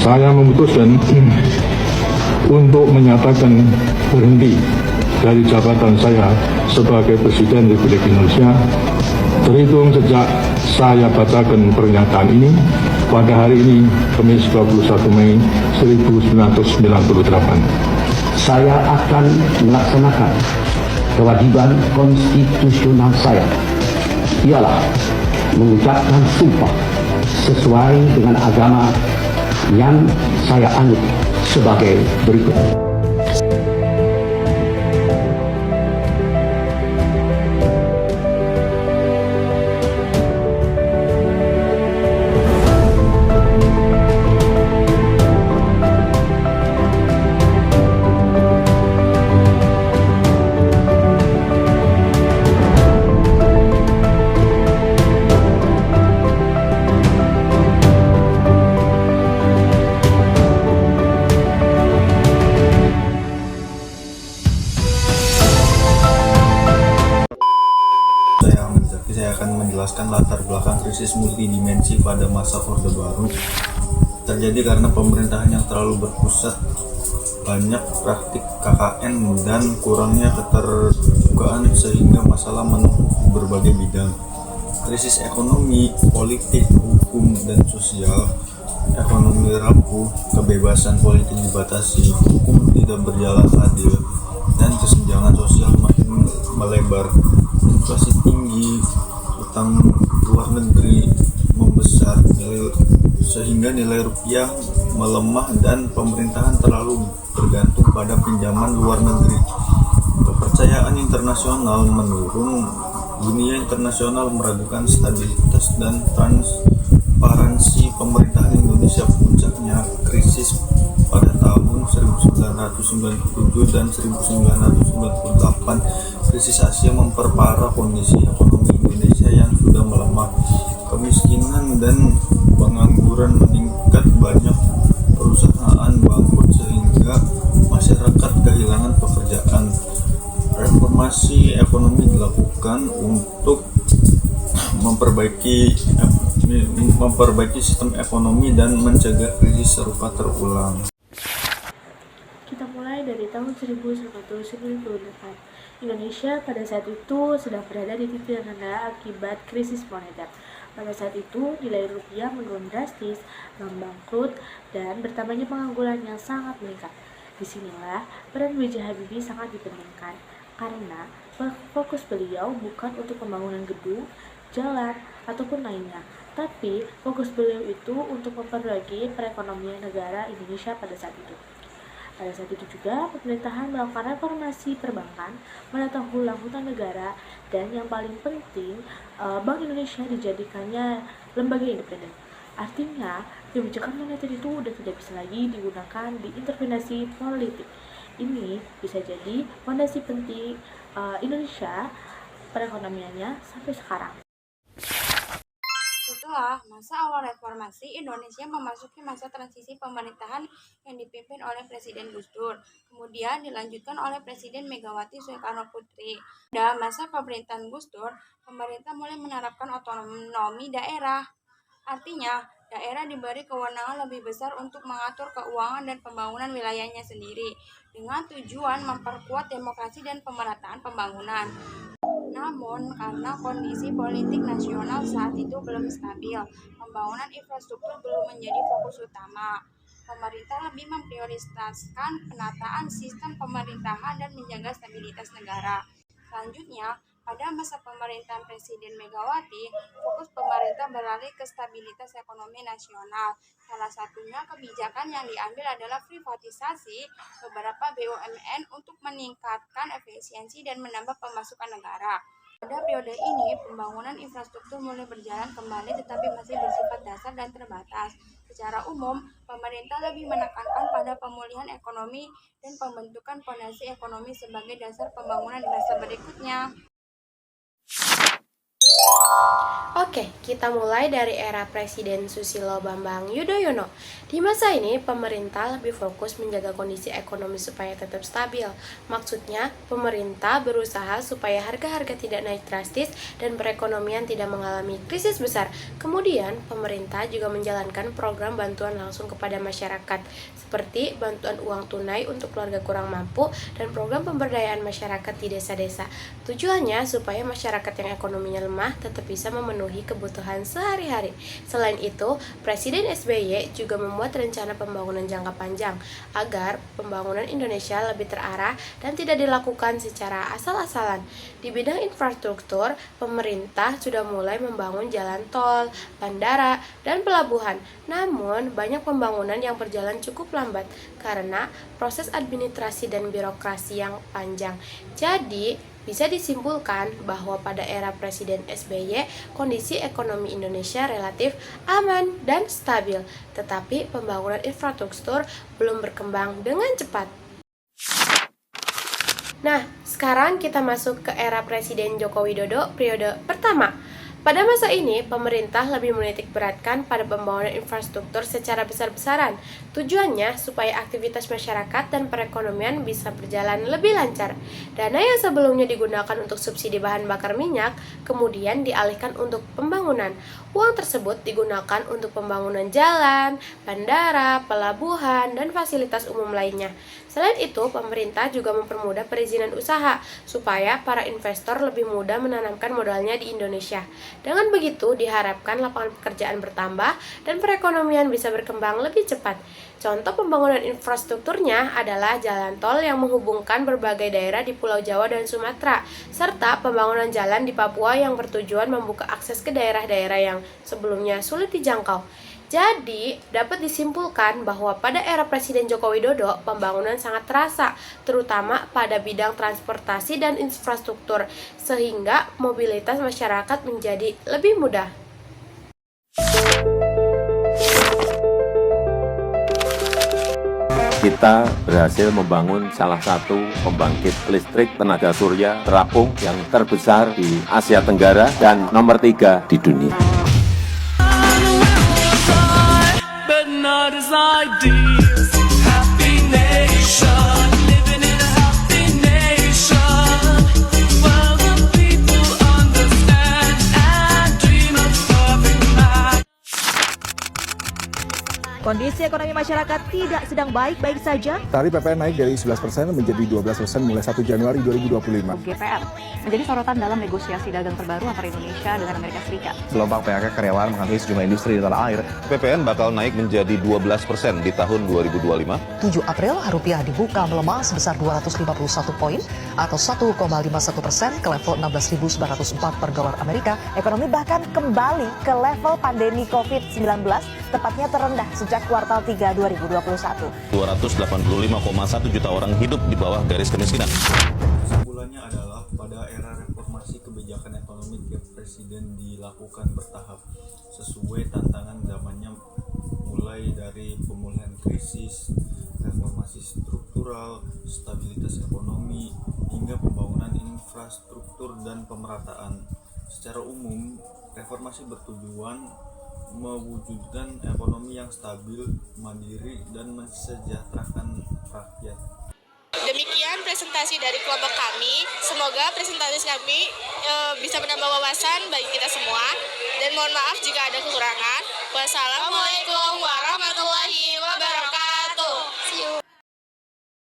Saya memutuskan untuk menyatakan berhenti dari jabatan saya sebagai Presiden Republik Indonesia terhitung sejak saya bacakan pernyataan ini pada hari ini, Kamis 21 Mei 1998. Saya akan melaksanakan kewajiban konstitusional saya, ialah mengucapkan sumpah sesuai dengan agama yang saya anut sebagai berikut. Saya akan menjelaskan latar belakang krisis multidimensi pada masa Orde Baru. Terjadi karena pemerintahan yang terlalu berpusat, banyak praktik KKN dan kurangnya keterbukaan sehingga masalah menumpuk berbagai bidang. Krisis ekonomi, politik, hukum, dan sosial. Ekonomi rapuh, kebebasan politik dibatasi, hukum tidak berjalan adil, dan kesenjangan sosial makin melebar. Inflasi tinggi, utang luar negeri membesar sehingga nilai rupiah melemah dan pemerintahan terlalu bergantung pada pinjaman luar negeri. Kepercayaan internasional menurun, dunia internasional meragukan stabilitas dan transparansi pemerintahan Indonesia. Puncaknya krisis pada tahun 1997 dan 1998. Krisis Asia memperparah kondisi ekonomi Indonesia yang sudah melemah. Kemiskinan dan pengangguran meningkat, banyak perusahaan bangkrut sehingga masyarakat kehilangan pekerjaan. Reformasi ekonomi dilakukan untuk memperbaiki sistem ekonomi dan mencegah krisis serupa terulang. Kita mulai dari tahun 1998. Indonesia pada saat itu sedang berada di titik terendah akibat krisis moneter. Pada saat itu, nilai rupiah menurun drastis, bank bangkrut, dan bertambahnya pengangguran yang sangat meningkat. Disinilah peran B.J. Habibie sangat dipentingkan, karena fokus beliau bukan untuk pembangunan gedung, jalan, ataupun lainnya, tapi fokus beliau itu untuk memperbaiki perekonomian negara Indonesia pada saat itu. Pada saat itu juga, pemerintahan melakukan reformasi perbankan, menata ulang hutang negara, dan yang paling penting, Bank Indonesia dijadikannya lembaga independen. Artinya, kebijakan moneter itu sudah tidak bisa lagi digunakan di intervensi politik. Ini bisa jadi fondasi penting Indonesia perekonomiannya sampai sekarang. Setelah masa awal reformasi, Indonesia memasuki masa transisi pemerintahan yang dipimpin oleh Presiden Gus Dur, kemudian dilanjutkan oleh Presiden Megawati Soekarno Putri. Pada masa pemerintahan Gus Dur, pemerintah mulai menerapkan otonomi daerah. Artinya, daerah diberi kewenangan lebih besar untuk mengatur keuangan dan pembangunan wilayahnya sendiri, dengan tujuan memperkuat demokrasi dan pemerataan pembangunan. Namun, karena kondisi politik nasional saat itu belum stabil, pembangunan infrastruktur belum menjadi fokus utama. Pemerintah lebih memprioritaskan penataan sistem pemerintahan dan menjaga stabilitas negara. Selanjutnya, pada masa pemerintahan Presiden Megawati, fokus pemerintah beralih ke stabilitas ekonomi nasional. Salah satunya kebijakan yang diambil adalah privatisasi beberapa BUMN untuk meningkatkan efisiensi dan menambah pemasukan negara. Pada periode ini, pembangunan infrastruktur mulai berjalan kembali tetapi masih bersifat dasar dan terbatas. Secara umum, pemerintah lebih menekankan pada pemulihan ekonomi dan pembentukan fondasi ekonomi sebagai dasar pembangunan di masa berikutnya. Oke, kita mulai dari era Presiden Susilo Bambang Yudhoyono. Di masa ini, pemerintah lebih fokus menjaga kondisi ekonomi supaya tetap stabil. Maksudnya, pemerintah berusaha supaya harga-harga tidak naik drastis dan perekonomian tidak mengalami krisis besar. Kemudian, pemerintah juga menjalankan program bantuan langsung kepada masyarakat, seperti bantuan uang tunai untuk keluarga kurang mampu dan program pemberdayaan masyarakat di desa-desa. Tujuannya supaya masyarakat yang ekonominya lemah tetap bisa memenuhi kebutuhan sehari-hari. Selain itu, Presiden SBY juga membuat rencana pembangunan jangka panjang agar pembangunan Indonesia lebih terarah dan tidak dilakukan secara asal-asalan. Di bidang infrastruktur, pemerintah sudah mulai membangun jalan tol, bandara, dan pelabuhan. Namun, banyak pembangunan yang berjalan cukup lambat karena proses administrasi dan birokrasi yang panjang. Jadi, bisa disimpulkan bahwa pada era Presiden SBY, kondisi ekonomi Indonesia relatif aman dan stabil, tetapi pembangunan infrastruktur belum berkembang dengan cepat. Nah, sekarang kita masuk ke era Presiden Joko Widodo periode pertama. Pada masa ini, pemerintah lebih menitik beratkan pada pembangunan infrastruktur secara besar-besaran. Tujuannya supaya aktivitas masyarakat dan perekonomian bisa berjalan lebih lancar. Dana yang sebelumnya digunakan untuk subsidi bahan bakar minyak, kemudian dialihkan untuk pembangunan. Uang tersebut digunakan untuk pembangunan jalan, bandara, pelabuhan, dan fasilitas umum lainnya. Selain itu, pemerintah juga mempermudah perizinan usaha, supaya para investor lebih mudah menanamkan modalnya di Indonesia. Dengan begitu, diharapkan lapangan pekerjaan bertambah dan perekonomian bisa berkembang lebih cepat. Contoh pembangunan infrastrukturnya adalah jalan tol yang menghubungkan berbagai daerah di Pulau Jawa dan Sumatera, serta pembangunan jalan di Papua yang bertujuan membuka akses ke daerah-daerah yang sebelumnya sulit dijangkau. Jadi, dapat disimpulkan bahwa pada era Presiden Joko Widodo, pembangunan sangat terasa, terutama pada bidang transportasi dan infrastruktur, sehingga mobilitas masyarakat menjadi lebih mudah. Kita berhasil membangun salah satu pembangkit listrik tenaga surya terapung yang terbesar di Asia Tenggara dan nomor 3 di dunia. Kondisi ekonomi masyarakat tidak sedang baik-baik saja. Tarif PPN naik dari 11% menjadi 12% mulai 1 Januari 2025. GPR menjadi sorotan dalam negosiasi dagang terbaru antara Indonesia dengan Amerika Serikat. Gelombang PHK karyawan menghantui sejumlah industri di tanah air. PPN bakal naik menjadi 12% di tahun 2025. 7 April, rupiah dibuka melemah sebesar 251 poin atau 1,51% ke level 16.904 per dolar Amerika. Ekonomi bahkan kembali ke level pandemi COVID-19, tepatnya terendah sejak kuartal 3 2021. 285,1 juta orang hidup di bawah garis kemiskinan. Kesimpulannya adalah pada era reformasi kebijakan ekonomi tiap presiden dilakukan bertahap sesuai tantangan zamannya, mulai dari pemulihan krisis, reformasi struktural, stabilitas ekonomi, hingga pembangunan infrastruktur dan pemerataan. Secara umum, reformasi bertujuan mewujudkan ekonomi yang stabil, mandiri, dan mensejahterakan rakyat. Demikian presentasi dari kelompok kami. Semoga presentasi kami bisa menambah wawasan bagi kita semua. Dan mohon maaf jika ada kekurangan. Wassalamualaikum warahmatullahi